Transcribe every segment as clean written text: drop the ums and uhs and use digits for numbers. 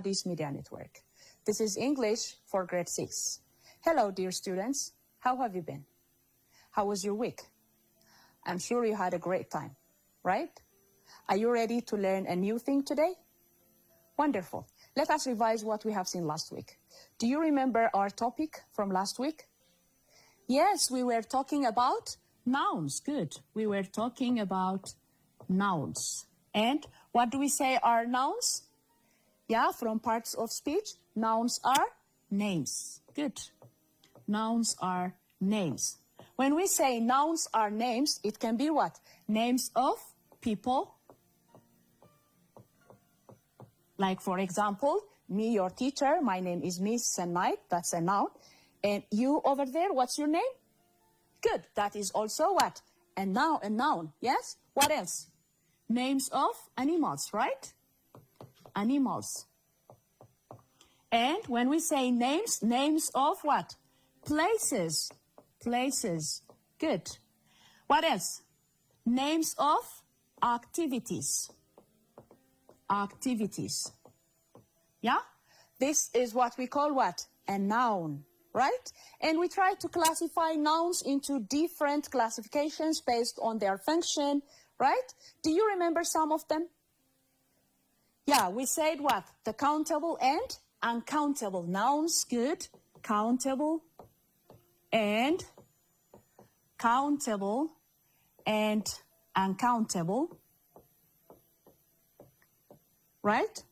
This media network. This is English for grade 6. Hello, dear students. How have you been? How was your week? I'm sure you had a great time, right? Are you ready to learn a new thing today? Wonderful. Let us revise what we have seen last week. Do you remember our topic from last week? Yes, we were talking about nouns. Good. We were talking about nouns. And what do we say are nouns? Yeah, from parts of speech, nouns are names. Good. Nouns are names. When we say nouns are names, it can be what? Names of people. Like, for example, me, your teacher, my name is Miss Sennight, that's a noun. And you over there, what's your name? Good, that is also what? A noun, yes? What else? Names of animals, right? Animals. And when we say names, names of what? Places. Places. Good. What else? Names of activities. Activities. Yeah? This is what we call what? A noun, right? And we try to classify nouns into different classifications based on their function, right? Do you remember some of them? Yeah, we said what? The countable and uncountable nouns. Good. Countable and countable and uncountable. Right?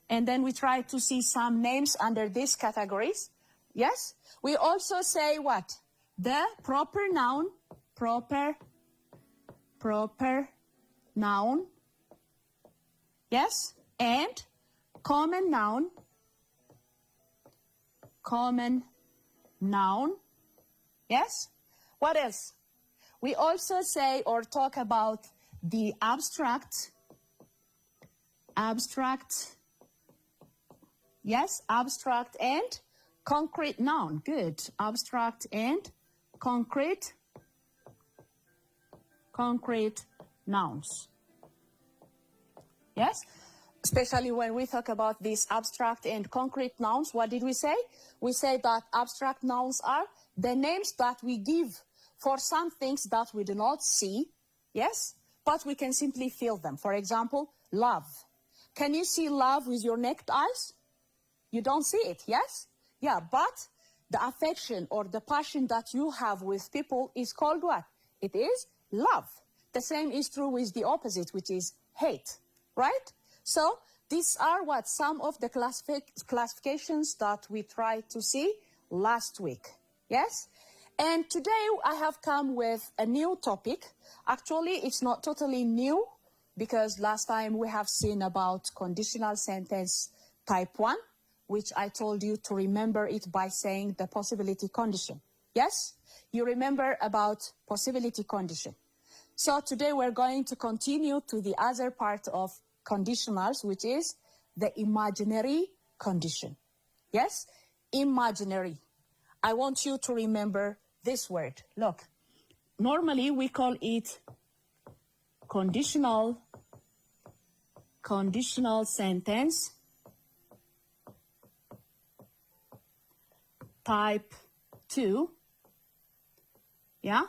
And then we try to see some names under these categories. Yes? We also say what? The proper noun, proper noun. Yes? And common noun. Yes? What else? We also say or talk about the abstract. Yes, abstract and concrete noun. Good. Abstract and concrete nouns. Yes? Especially when we talk about these abstract and concrete nouns, what did we say? We say that abstract nouns are the names that we give for some things that we do not see, yes, but we can simply feel them. For example, love. Can you see love with your naked eyes? You don't see it, yes? Yeah, but the affection or the passion that you have with people is called what? It is love. The same is true with the opposite, which is hate, right? So these are what some of the classifications that we tried to see last week, yes? And today I have come with a new topic. Actually, it's not totally new because last time we have seen about conditional sentence type 1, which I told you to remember it by saying the possibility condition. Yes? You remember about possibility condition. So today we're going to continue to the other part of conditionals, which is the imaginary condition. Yes? Imaginary. I want you to remember this word. Look, normally we call it conditional sentence type 2. Yeah?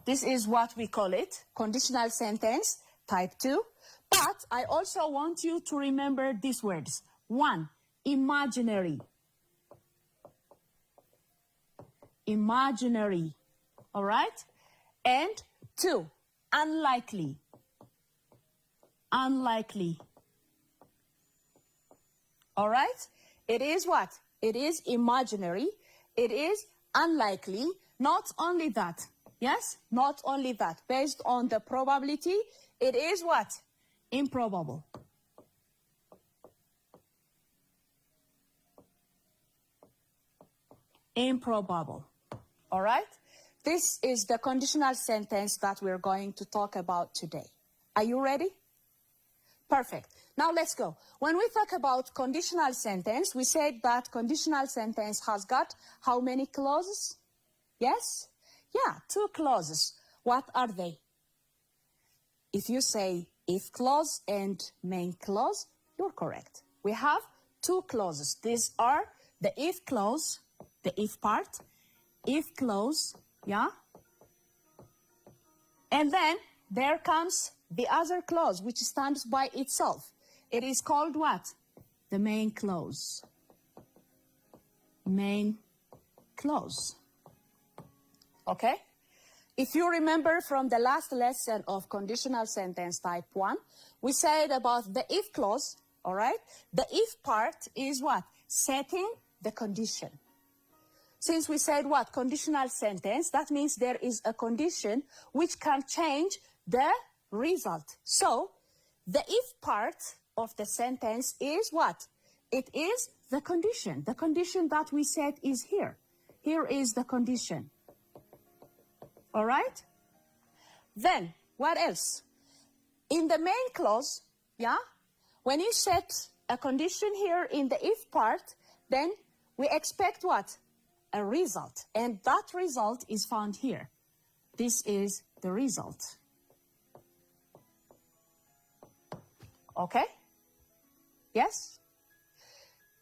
This is what we call it, conditional sentence type 2. But I also want you to remember these words. 1, imaginary. Imaginary. All right? And 2, unlikely. Unlikely. All right? It is what? It is imaginary. It is unlikely. Not only that. Yes? Not only that. Based on the probability, it is what? Improbable. Improbable. All right? This is the conditional sentence that we're going to talk about today. Are you ready? Perfect. Now let's go. When we talk about conditional sentence, we said that conditional sentence has got how many clauses? Yes? Yeah, 2 clauses. What are they? If you say if clause and main clause, You're correct. We have two clauses. These are the if clause, the if part, if clause, yeah? And then there comes the other clause, which stands by itself. It is called what? The main clause. Main clause. Okay? If you remember from the last lesson of conditional sentence type 1, we said about the if clause, all right? The if part is what? Setting the condition. Since we said what? Conditional sentence, that means there is a condition which can change the result. So, the if part of the sentence is what? It is the condition. The condition that we said is here. Here is the condition. All right? Then, what else? In the main clause, yeah, when you set a condition here in the if part, then we expect what? A result. And that result is found here. This is the result. Okay? Yes?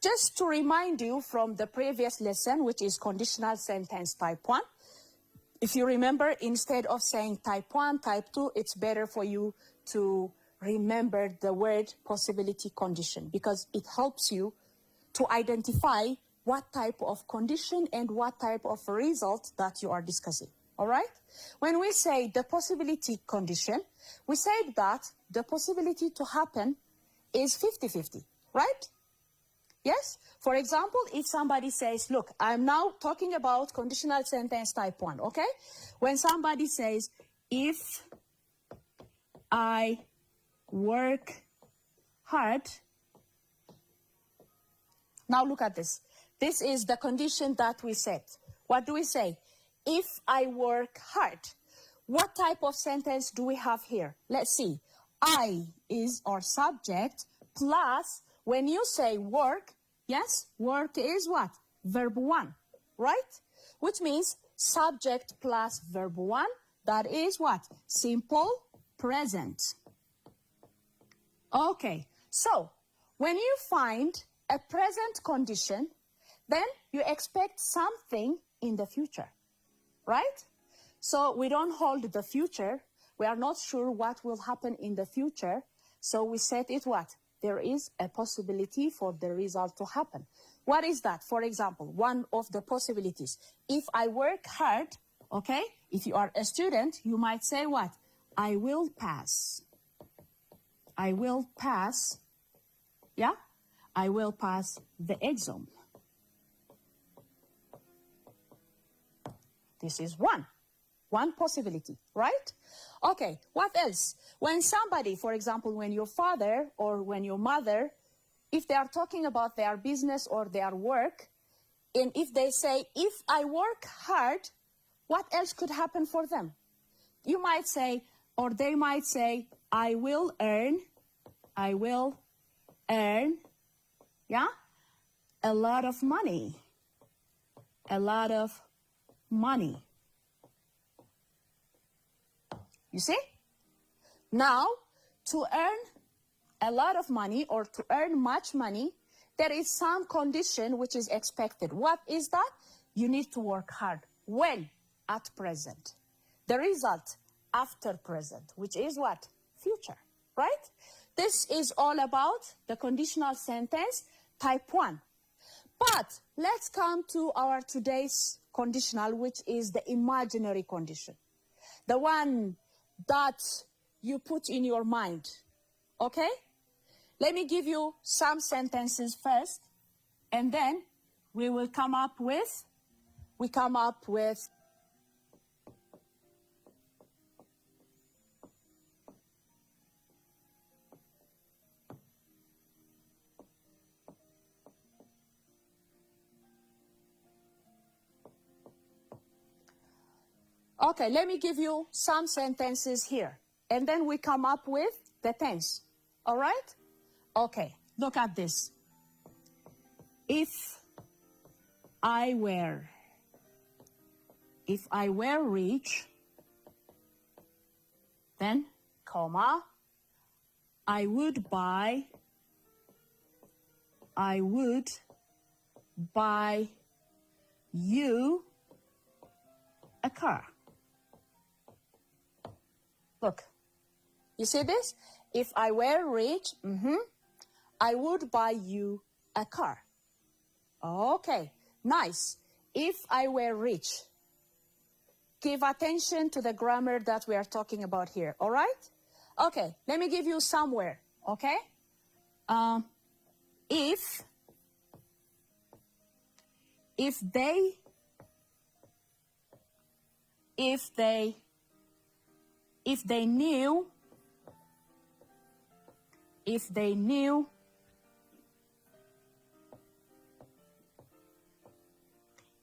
Just to remind you from the previous lesson, which is conditional sentence type 1, if you remember, instead of saying type 1, type 2, it's better for you to remember the word possibility condition because it helps you to identify what type of condition and what type of result that you are discussing. All right? When we say the possibility condition, we said that the possibility to happen is 50-50, right? Yes? For example, if somebody says, look, I'm now talking about conditional sentence type 1, okay? When somebody says, if I work hard, now look at this. This is the condition that we set. What do we say? If I work hard. What type of sentence do we have here? Let's see. I is our subject plus, when you say work, yes, work is what? Verb 1, right? Which means subject plus verb 1, that is what? Simple present. Okay, so when you find a present condition, then you expect something in the future, right? So we don't hold the future. We are not sure what will happen in the future. So we set it what? There is a possibility for the result to happen. What is that? For example, one of the possibilities. If I work hard, okay, if you are a student, you might say what? I will pass. I will pass, yeah? I will pass the exam. This is one possibility, right? Okay, what else? When somebody, for example, when your father or when your mother, if they are talking about their business or their work, and if they say, if I work hard, what else could happen for them? You might say, or they might say, I will earn, yeah, a lot of money. A lot of money. You see? Now, to earn a lot of money or to earn much money, there is some condition which is expected. What is that? You need to work hard. When? At present. The result? After present, which is what? Future, right? This is all about the conditional sentence type 1. But let's come to our today's conditional, which is the imaginary condition. The one that you put in your mind, okay? Let me give you some sentences first, and then we will come up with, okay, let me give you some sentences here, and then we come up with the tense, all right? Okay, look at this. If I were rich, then, comma, I would buy I would buy you a car. Look, you see this? If I were rich, I would buy you a car. Okay, nice. If I were rich. Give attention to the grammar that we are talking about here, all right? Okay, let me give you somewhere, okay?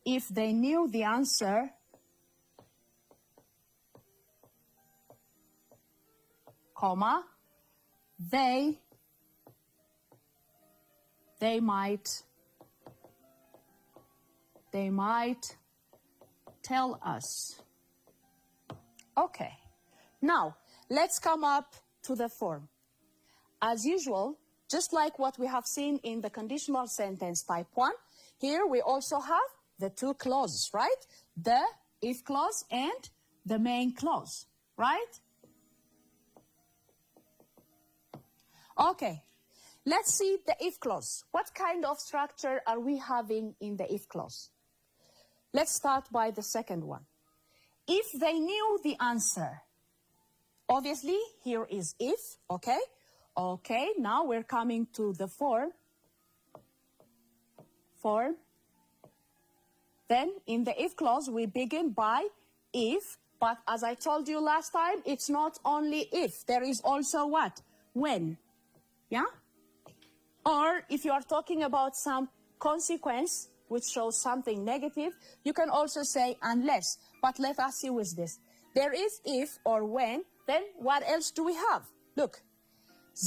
If they knew the answer, comma, they might tell us. Okay, now let's come up to the form. As usual, just like what we have seen in the conditional sentence type 1, here we also have the two clauses, right? The if clause and the main clause, right? Okay, let's see the if clause. What kind of structure are we having in the if clause? Let's start by the second one. If they knew the answer, obviously here is if, okay? Okay, now we're coming to the form. Then in the if clause, we begin by if, but as I told you last time, it's not only if, there is also what? When, yeah? Or if you are talking about some consequence, which shows something negative, you can also say unless, but let us see with this. There is if or when, then what else do we have? Look,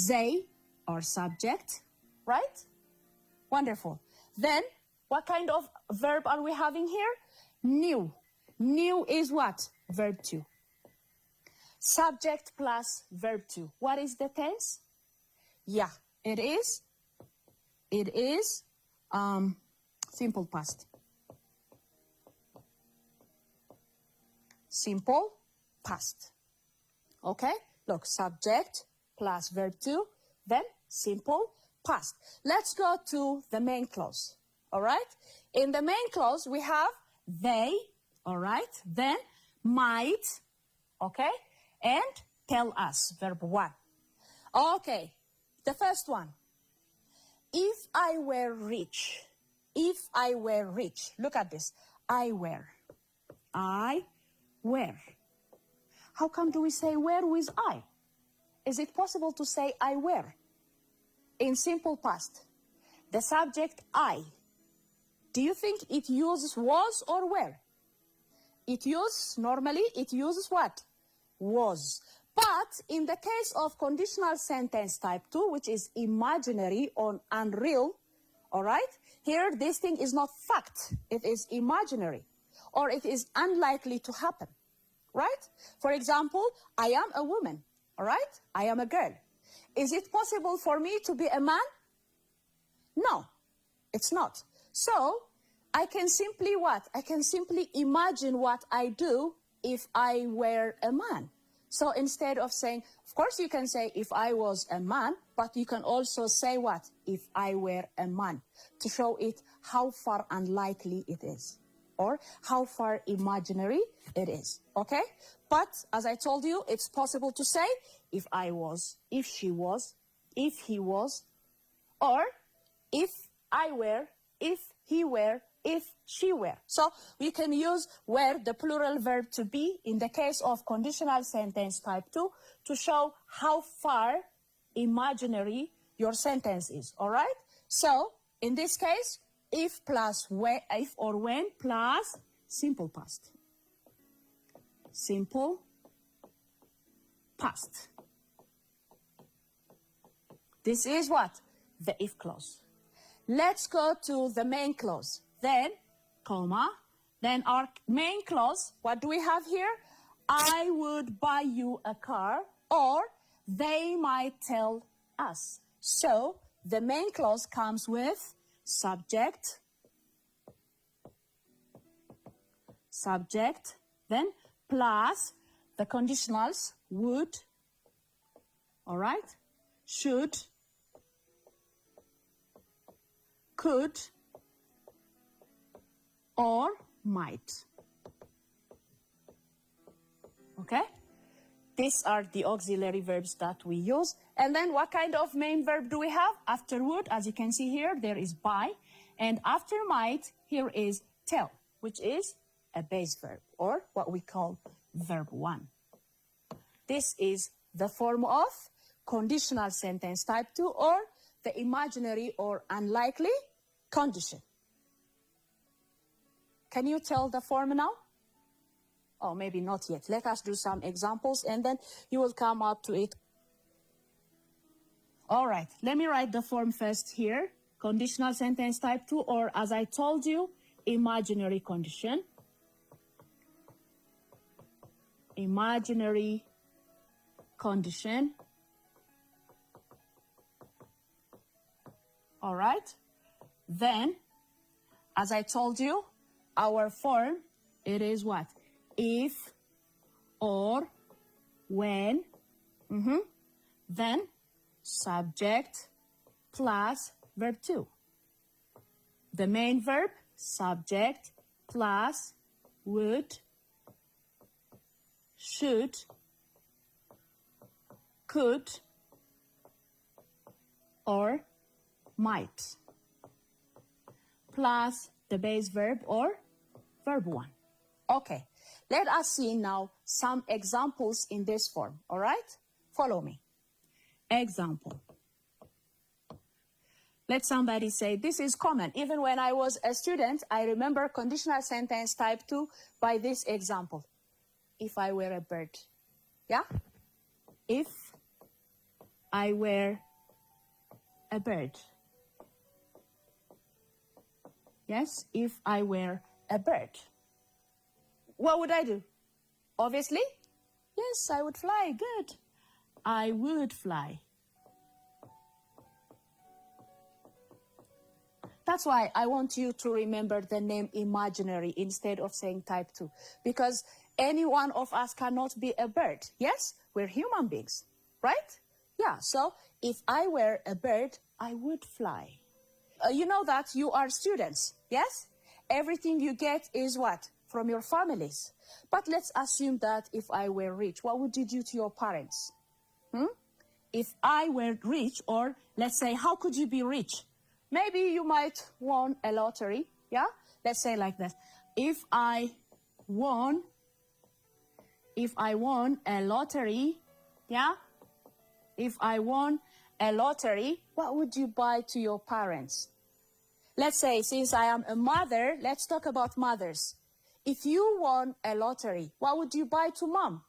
they are subject, right? Wonderful. Then, what kind of verb are we having here? Knew. Knew is what? Verb 2. Subject plus verb 2. What is the tense? Yeah, it is simple past. Simple past. Okay? Look, subject plus verb 2, then simple past. Let's go to the main clause. All right? In the main clause, we have they, all right? Then might, okay? And tell us, verb 1. Okay, the first one. If I were rich, look at this. I were. How come do we say were with I? Is it possible to say I were? In simple past, the subject I. Do you think it uses was or were? Normally it uses what? Was. But in the case of conditional sentence type 2, which is imaginary or unreal, all right? Here, this thing is not fact. It is imaginary, or it is unlikely to happen, right? For example, I am a woman, all right? I am a girl. Is it possible for me to be a man? No, it's not. So, I can simply what? I can simply imagine what I do if I were a man. So instead of saying, of course you can say if I was a man, but you can also say what? If I were a man, to show it how far unlikely it is, or how far imaginary it is, okay? But as I told you, it's possible to say if I was, if she was, if he was, or if I were, if he were, if she were. So we can use were, the plural verb to be, in the case of conditional sentence type 2, to show how far imaginary your sentence is, all right? So in this case, if plus when, if or when plus simple past. Simple past. This is what? The if clause. Let's go to the main clause. Then, comma, then our main clause, what do we have here? I would buy you a car, or they might tell us. So, the main clause comes with subject, then plus the conditionals would, all right, should, could, or might. Okay? These are the auxiliary verbs that we use. And then what kind of main verb do we have? After would, as you can see here, there is by. And after might, here is tell, which is a base verb, or what we call verb 1. This is the form of conditional sentence type 2, or the imaginary or unlikely condition. Can you tell the form now? Oh, maybe not yet. Let us do some examples and then you will come up to it. All right, let me write the form first here. Conditional sentence type 2, or as I told you, imaginary condition. Imaginary condition. All right. Then, as I told you, our form, it is what? If, or, when, then subject plus verb 2. The main verb, subject plus would, should, could, or might, plus the base verb or verb 1. Okay, let us see now some examples in this form, all right? Follow me. Example. Let somebody say, this is common. Even when I was a student, I remember conditional sentence type 2 by this example. If I were a bird. Yeah? If I were a bird. Yes, if I were a bird. What would I do? Obviously, yes, I would fly. Good. I would fly. That's why I want you to remember the name imaginary instead of saying type 2. Because any one of us cannot be a bird. Yes, we're human beings, right? Yeah, so if I were a bird, I would fly. You know that you are students, yes? Everything you get is what? From your families. But let's assume that if I were rich, what would you do to your parents? If I were rich, or let's say, how could you be rich? Maybe you might won a lottery, yeah? Let's say like that. If I won a lottery, yeah? If I won a lottery, what would you buy to your parents? Let's say, since I am a mother, let's talk about mothers. If you won a lottery, what would you buy to mom?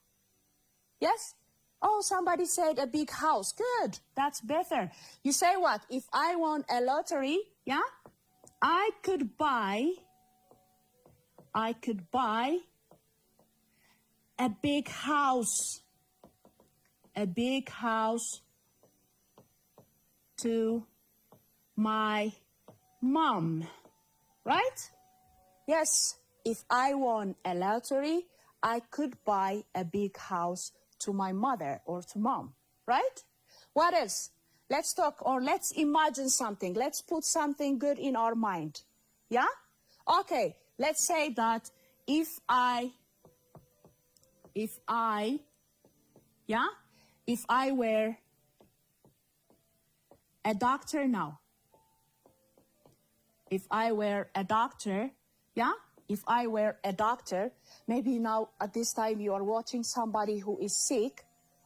Yes? Oh, somebody said a big house. Good. That's better. You say what? If I won a lottery, yeah, I could buy a big house. A big house to my mom. Right? Yes. If I won a lottery, I could buy a big house to my mother or to mom, right? What else? Let's talk, or let's imagine something. Let's put something good in our mind. Yeah? Okay, let's say that if I were a doctor now. If I were a doctor, yeah? If I were a doctor, maybe now at this time you are watching somebody who is sick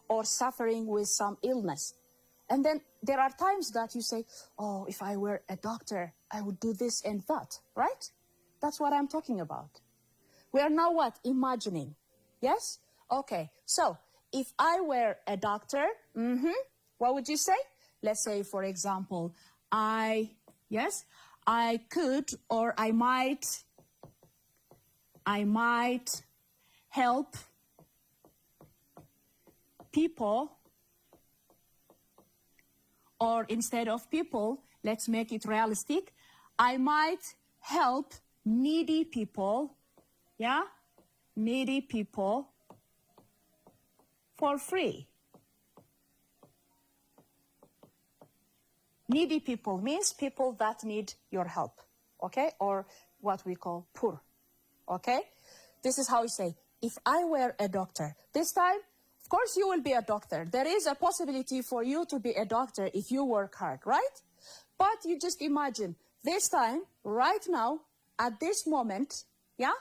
or suffering with some illness. And then there are times that you say, oh, if I were a doctor, I would do this and that, right? That's what I'm talking about. We are now what? Imagining. Yes? Okay. So if I were a doctor, what would you say? Let's say, for example, I could, or I might help people or instead of people, let's make it realistic. I might help needy people, yeah? Needy people for free. Needy people means people that need your help, okay? Or what we call poor, okay? This is how we say, if I were a doctor, this time, of course you will be a doctor. There is a possibility for you to be a doctor if you work hard, right? But you just imagine, this time, right now, at this moment, yeah?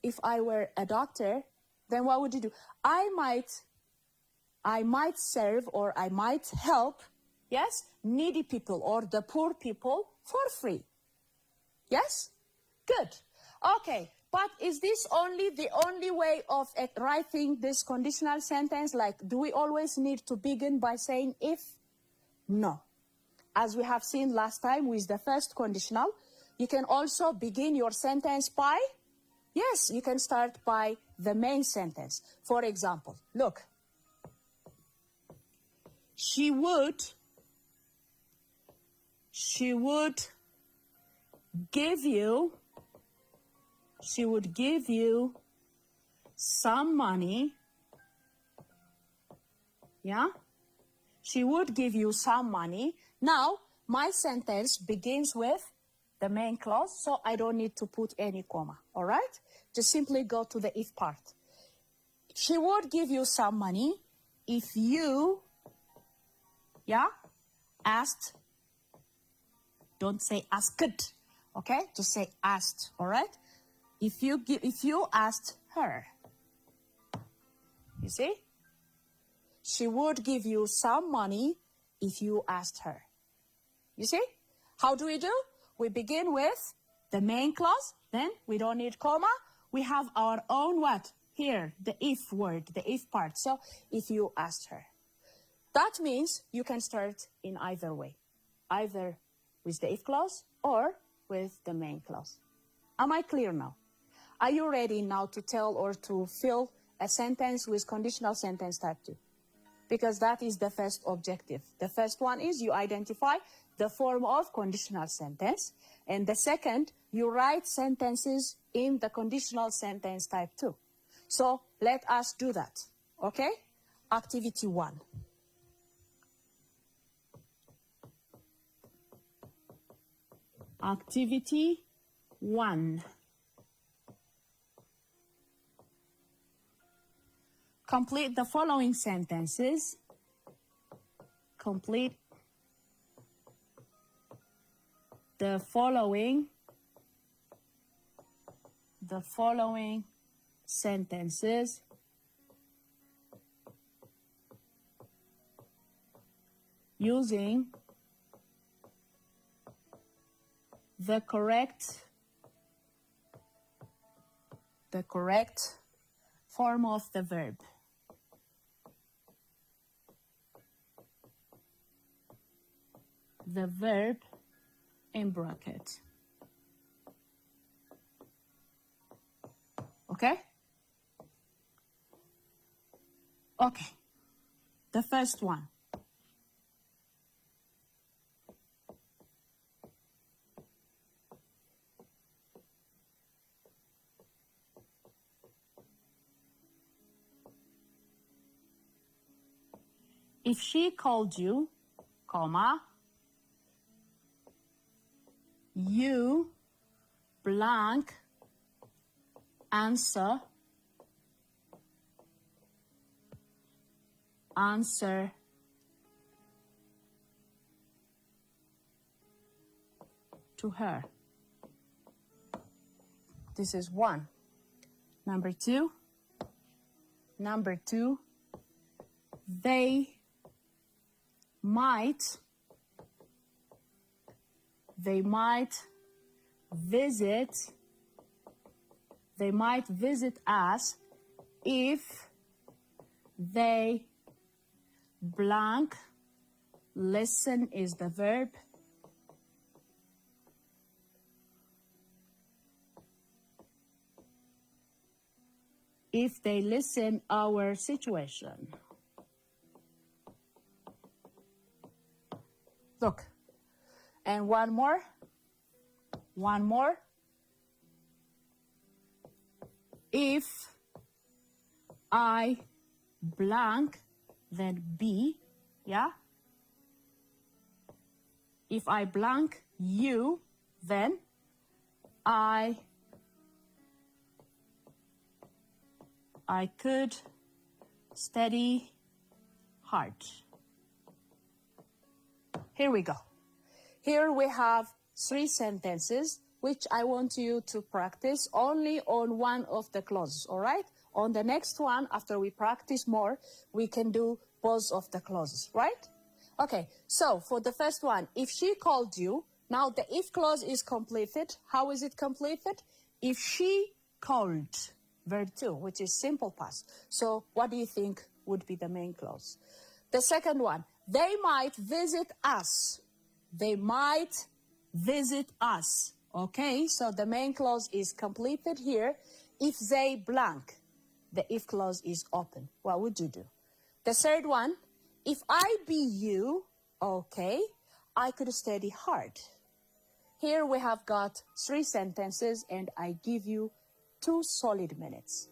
If I were a doctor, then what would you do? I might serve or I might help, yes, needy people or the poor people for free. Yes? Good. Okay, but is this the only way of writing this conditional sentence? Like, do we always need to begin by saying if? No. As we have seen last time with the first conditional, you can also begin your sentence by, yes, you can start by the main sentence. For example, look. She would give you some money, yeah? She would give you some money. Now, my sentence begins with the main clause, so I don't need to put any comma, all right? Just simply go to the if part. She would give you some money if you, yeah, asked. Don't say asked, okay? Just say asked, all right? If you asked her, you see? She would give you some money if you asked her. You see? How do? We begin with the main clause, then we don't need comma. We have our own what? Here, the if word, the if part. So, if you asked her. That means you can start in either way. Either with the if clause or with the main clause. Am I clear now? Are you ready now to tell or to fill a sentence with conditional sentence type 2? Because that is the first objective. The first one is you identify the form of conditional sentence. And the second, you write sentences in the conditional sentence type 2. So let us do that, okay? Activity 1. Activity 1. Complete the following sentences. Complete the following sentences using the correct form of the verb. The verb in bracket. Okay? Okay. The first one. If she called you, comma, you blank answer to her. This is one. Number two, they might visit us if they blank, listen is the verb, if they listen our situation. Look. And one more. One more. If I blank, then be, yeah? If I blank you, then I could study hard. Here we go. Here we have 3 sentences which I want you to practice only on one of the clauses, all right? On the next one, after we practice more, we can do both of the clauses, right? Okay, so for the first one, if she called you, now the if clause is completed. How is it completed? If she called, verb 2, which is simple past. So what do you think would be the main clause? The second one, they might visit us. They might visit us. Okay, so the main clause is completed here. If they blank, the if clause is open. What would you do? The third one, if I be you, okay, I could study hard. Here we have got 3 sentences and I give you 2 solid minutes.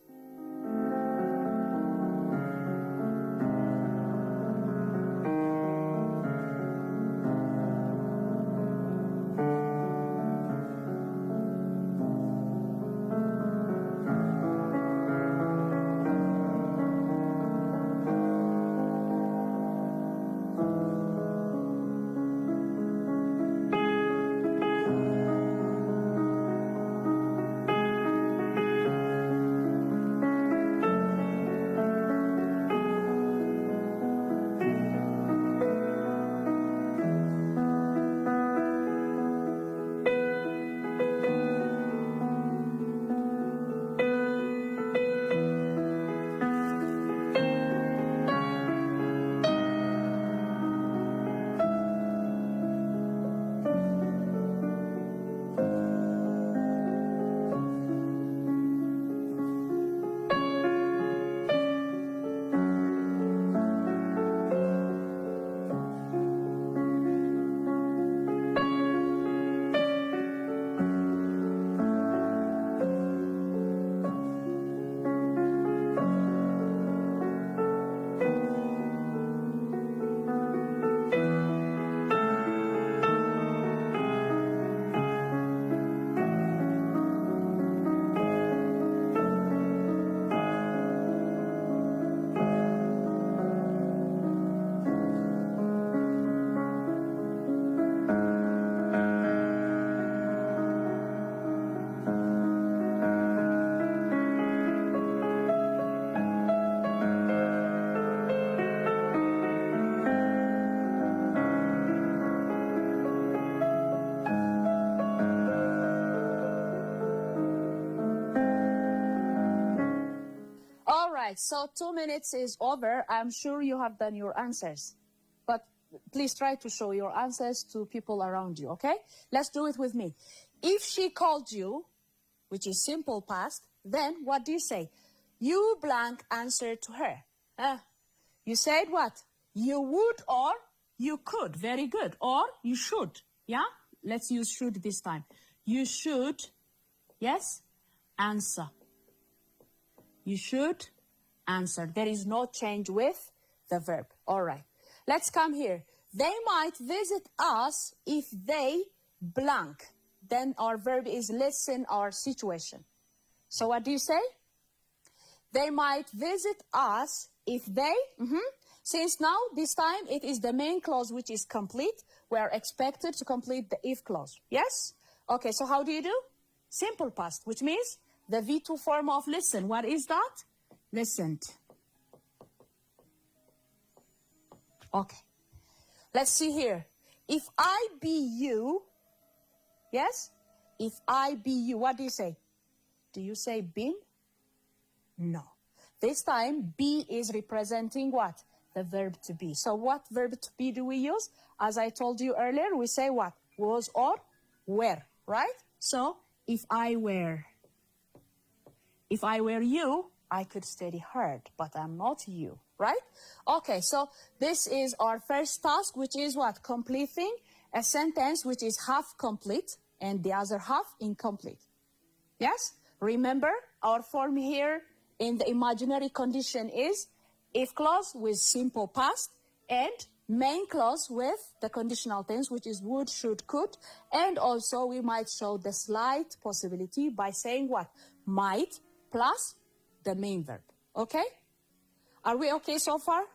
So 2 minutes is over. I'm sure you have done your answers. But please try to show your answers to people around you, okay? Let's do it with me. If she called you, which is simple past, then what do you say? You blank answer to her. You said what? You would or you could. Very good. Or you should. Yeah? Let's use should this time. You should, yes, answer. You should answer. There is no change with the verb. All right. Let's come here. They might visit us if they blank. Then our verb is listen our situation. So what do you say? They might visit us if they, since now this time it is the main clause which is complete, we are expected to complete the if clause. Yes? Okay, so how do you do? Simple past, which means the V2 form of listen. What is that? Listened. Okay. Let's see here. If I be you, yes? If I be you, what do you say? Do you say been? No. This time, be is representing what? The verb to be. So what verb to be do we use? As I told you earlier, we say what? Was or were, right? So, if I were you, I could study hard, but I'm not you, right? Okay, so this is our first task, which is what? Completing a sentence which is half complete and the other half incomplete. Yes? Remember, our form here in the imaginary condition is if clause with simple past and main clause with the conditional tense, which is would, should, could. And also we might show the slight possibility by saying what? Might plus the main verb. Okay? Are we okay so far?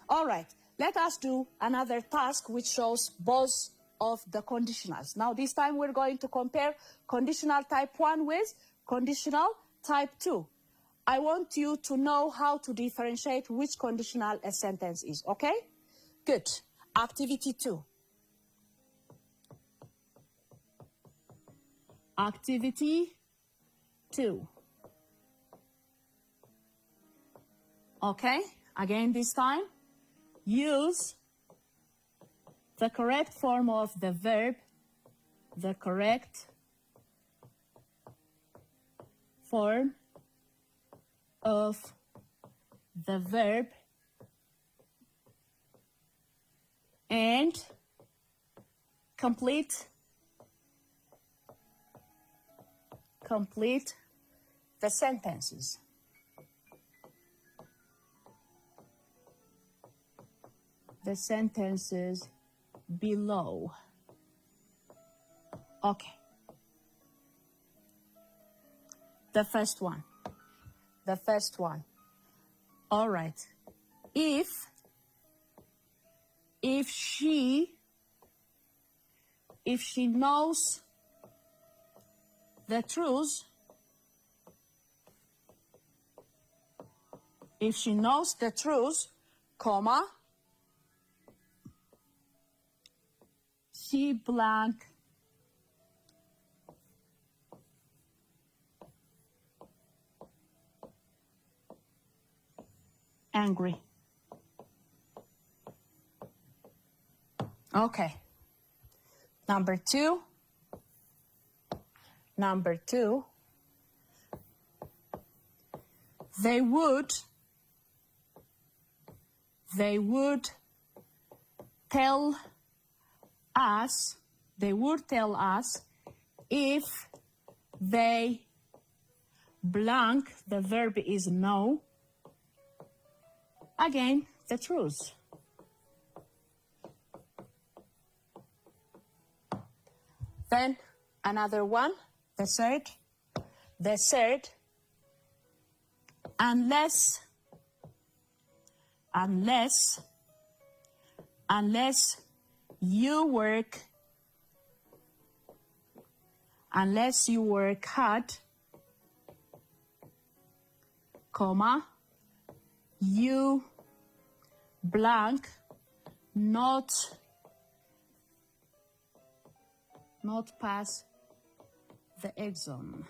All right. Let us do another task which shows both of the conditionals. Now this time we're going to compare conditional type 1 with conditional type 2. I want you to know how to differentiate which conditional a sentence is, okay? Good. Activity 2. Activity 2. Okay, again this time, use the correct form of the verb, the correct form of the verb, and complete the sentences. The sentences below. Okay. The first one. All right. If she knows the truth, comma, she blank angry. Okay. Number two. They would tell us if they blank, the verb is know, again, the truth. Then another one, the third, unless you work hard, comma, you blank not pass the exam.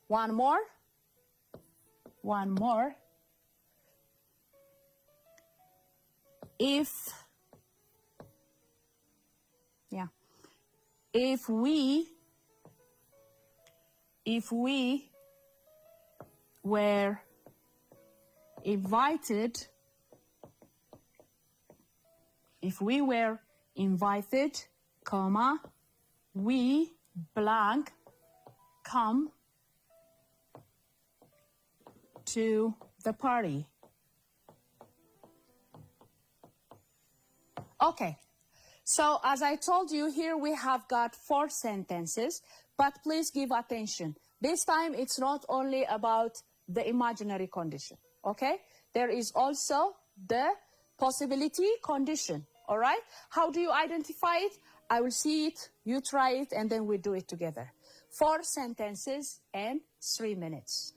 One more. If we were invited, comma, we blank come to the party. Okay, so as I told you, here we have got 4 sentences, but please give attention. This time it's not only about the imaginary condition, okay? There is also the possibility condition, all right? How do you identify it? I will see it, you try it, and then we do it together. 4 sentences and 3 minutes.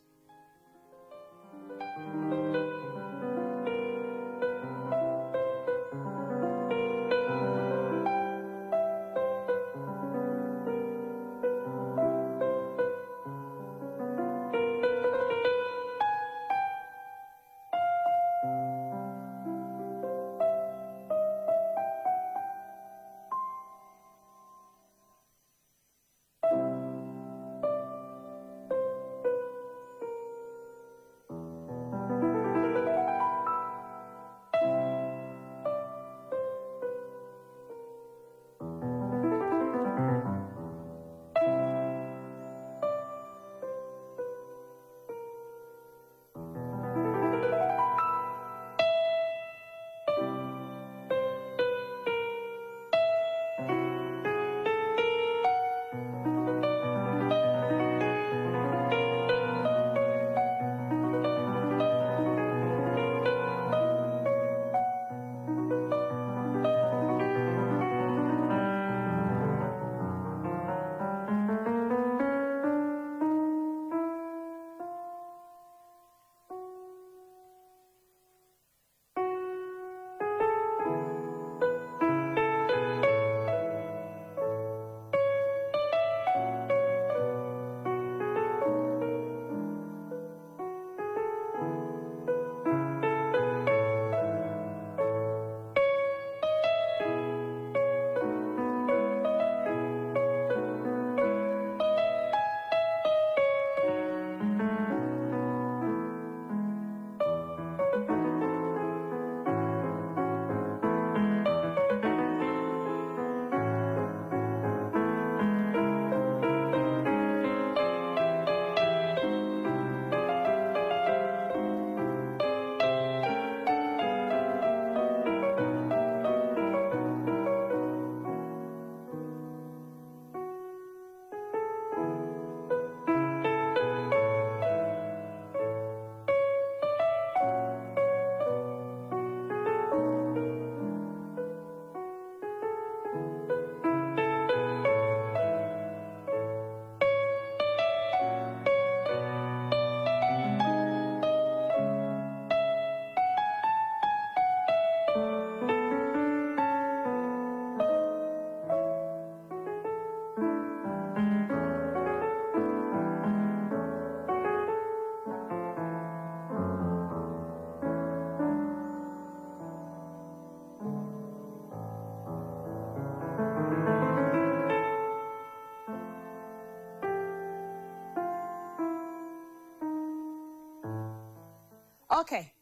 Okay,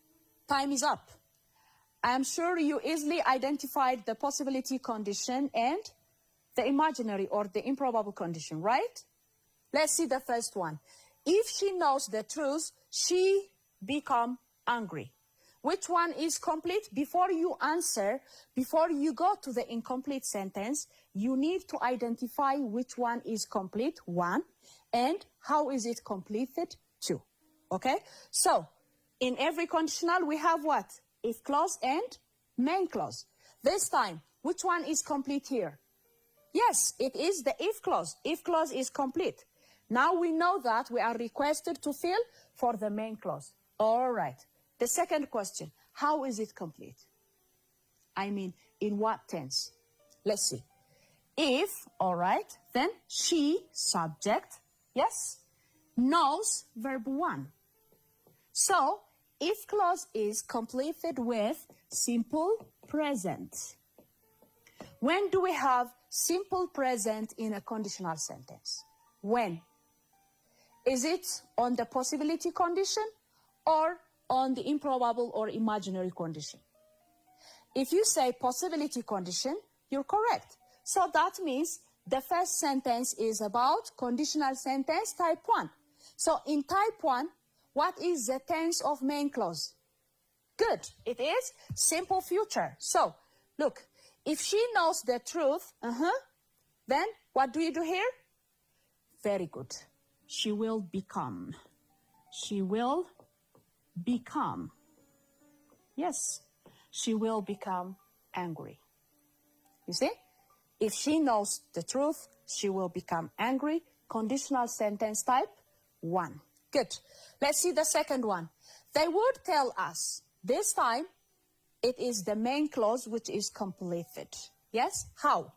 time is up. I'm sure you easily identified the possibility condition and the imaginary or the improbable condition, right? Let's see the first one. If she knows the truth, she become angry. Which one is complete? Before you answer, before you go to the incomplete sentence, you need to identify which one is complete, one, and how is it completed, two. Okay? So, in every conditional, we have what? If clause and main clause. This time, which one is complete here? Yes, it is the if clause. If clause is complete. Now we know that we are requested to fill for the main clause. All right. The second question, how is it complete? I mean, in what tense? Let's see. If, all right, then she, subject, yes, knows, verb 1. So, if clause is completed with simple present. When do we have simple present in a conditional sentence? When? Is it on the possibility condition or on the improbable or imaginary condition? If you say possibility condition, you're correct. So that means the first sentence is about conditional sentence type 1. So in type 1, what is the tense of main clause? Good. It is simple future. So, look, if she knows the truth, then what do you do here? Very good. She will become. She will become. Yes, she will become angry. You see? If she knows the truth, she will become angry. Conditional sentence type 1. Good. Let's see the second one. They would tell us. This time, it is the main clause which is completed. Yes? How?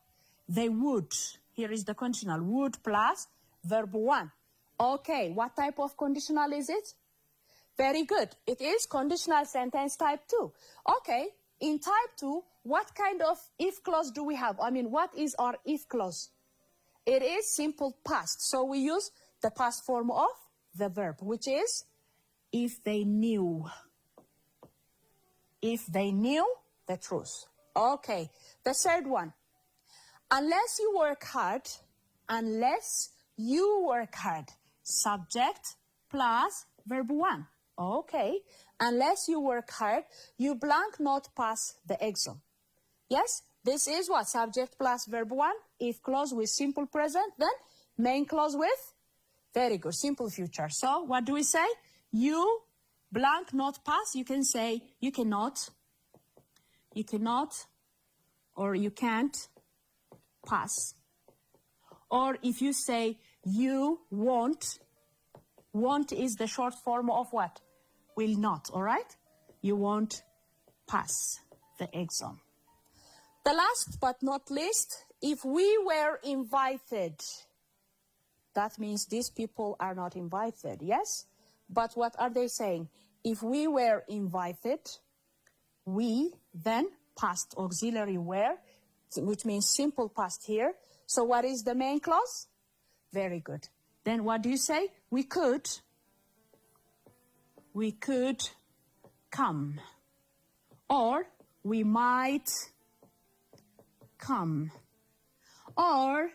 They would. Here is the conditional. Would plus verb 1. Okay, what type of conditional is it? Very good. It is conditional sentence type 2. Okay, in type 2, what kind of if clause do we have? I mean, what is our if clause? It is simple past. So we use the past form of the verb, which is if they knew. If they knew the truth. Okay, the third one. Unless you work hard, subject plus verb 1. Okay, unless you work hard, you blank not pass the exam. Yes, this is what? Subject plus verb 1, if clause with simple present, then main clause with, very good, simple future. So what do we say? You blank not pass, you can say you cannot, or you can't pass. Or if you say you won't is the short form of what? Will not, all right? You won't pass the exam. The last but not least, if we were invited, that means these people are not invited, yes? But what are they saying? If we were invited, we, then past auxiliary were, which means simple past here. So what is the main clause? Very good. Then what do you say? We could come. Or we might come. Or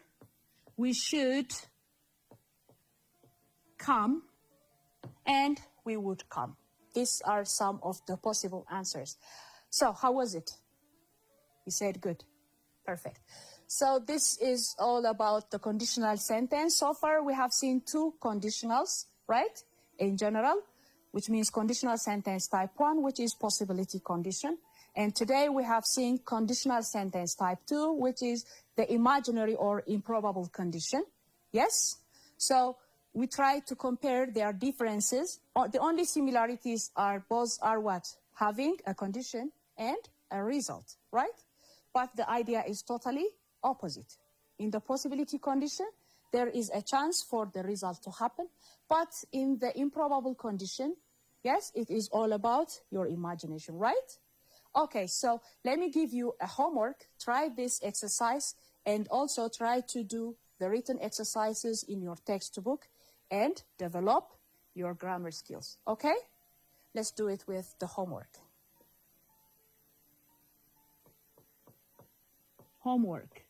we should come and we would come. These are some of the possible answers. So how was it? You said good. Perfect. So this is all about the conditional sentence. So far we have seen 2 conditionals, right? In general, which means conditional sentence type 1, which is possibility condition. And today we have seen conditional sentence type 2, which is the imaginary or improbable condition. Yes? So we try to compare their differences. The only similarities are both are what? Having a condition and a result, right? But the idea is totally opposite. In the possibility condition, there is a chance for the result to happen. But in the improbable condition, yes, it is all about your imagination, right? Okay, so let me give you a homework. Try this exercise and also try to do the written exercises in your textbook and develop your grammar skills, okay? Let's do it with the homework. Homework.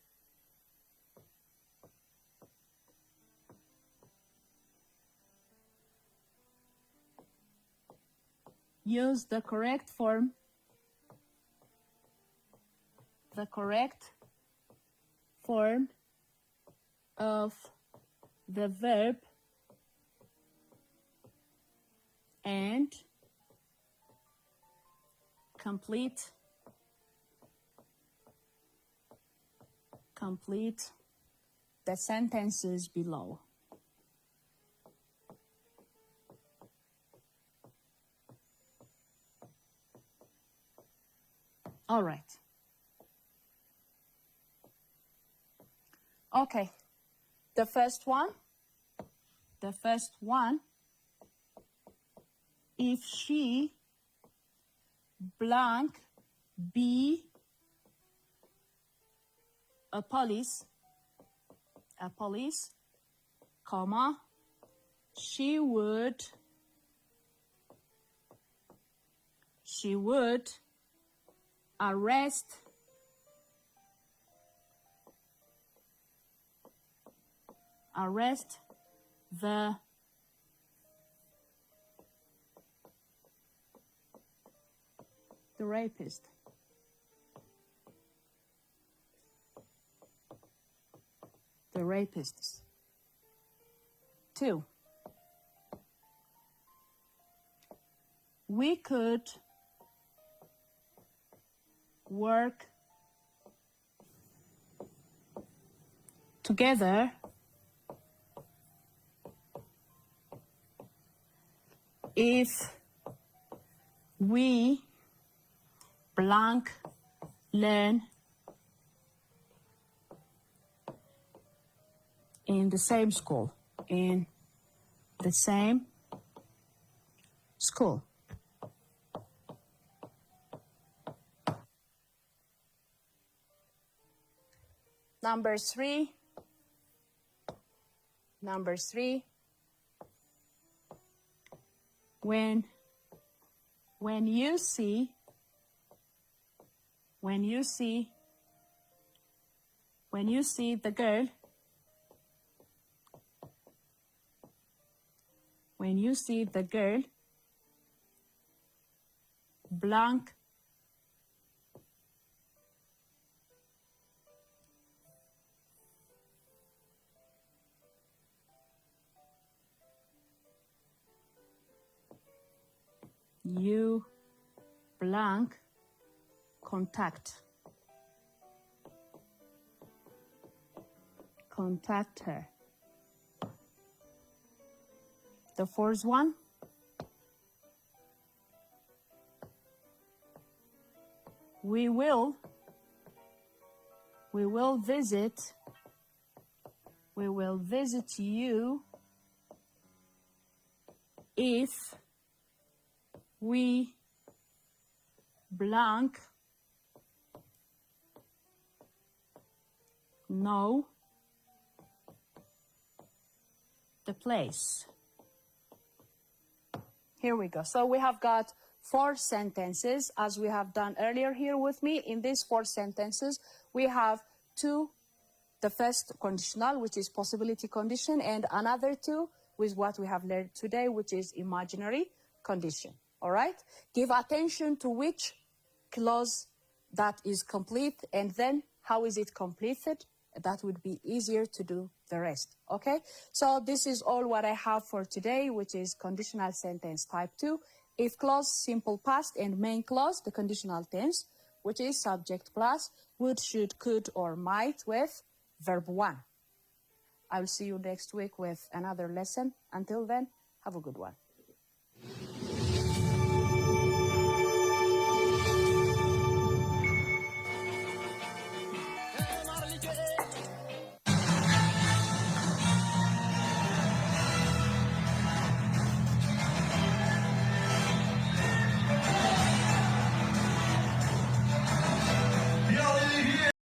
Use the correct form. The correct form of the verb and complete the sentences below. All right. Okay. The first one, if she blank be a police, comma, she would arrest the rapist. The rapists. 2. We could work together if we blank learn in the same school. Number 3. When you see the girl, blank you blank contact her. The fourth one, we will visit you if we blank know the place. Here we go. So we have got 4 sentences, as we have done earlier here with me. In these 4 sentences, we have 2, the first conditional, which is possibility condition, and another 2 with what we have learned today, which is imaginary condition. All right? Give attention to which clause that is complete, and then how is it completed. That would be easier to do the rest. Okay? So this is all what I have for today, which is conditional sentence type 2. If clause, simple past, and main clause, the conditional tense, which is subject plus, would, should, could, or might with verb 1. I will see you next week with another lesson. Until then, have a good one.